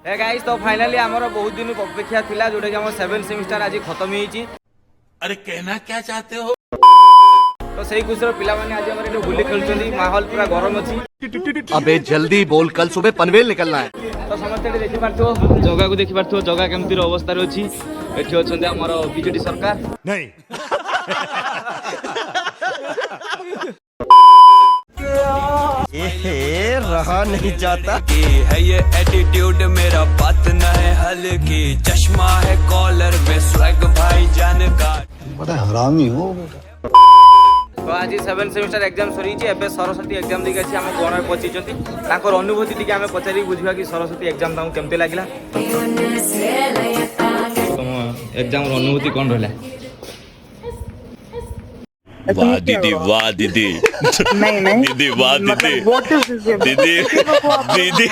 Hey guys तो finally हमर बहुत दिन अपेक्षा थिला जोटा कि हम 7 सेमिस्टर आज खत्म होईची। अरे कहना क्या चाहते हो? तो सही खुशर पिला माने आज हमर एठो गुल्ली खेलचंदी, माहौल पूरा गरम अछि। अबे जल्दी बोल, कल सुबह पनवेल निकलना है। तो समस्त देखि पारथो जगह को देखि पारथो जगह केमती अवस्था रे अछि। एठी अछंदी हमर बीजेडी सरकार नहीं ये रहा नहीं जाता कि है ये एटीट्यूड मेरा बात न है हल्की चश्मा है कॉलर में स्वैग भाई जान का बड़ा हरामी हो। तो आज 7 सेमिस्टर एग्जाम सरी छी। एबे सरस्वती एग्जाम देखि अछि हम कोन पहुंची जंती ताकर अनुभूति टिके हमें पचारी बुझिबा कि सरस्वती एग्जाम ताऊ केमते लागिला। तुम एग्जाम रो अनुभूति कोन रहला? वाह दीदी, वाह दीदी, नहीं दीदी, वाह दीदी, दीदी, दीदी।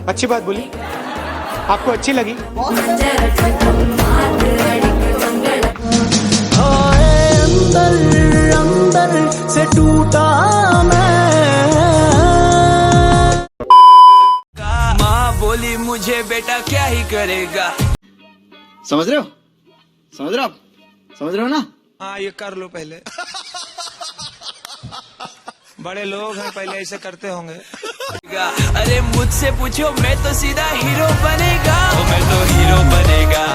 अच्छी बात बोली, आपको अच्छी लगी। अंदर से टूटा माँ बोली मुझे बेटा क्या ही करेगा। समझ रहे हो? समझ रहे हो आप? समझ रहे हो ना? हाँ ये कर लो पहले। बड़े लोग हैं पहले ऐसे करते होंगे। अरे मुझसे पूछो मैं तो सीधा हीरो बनेगा। मैं तो हीरो बनेगा।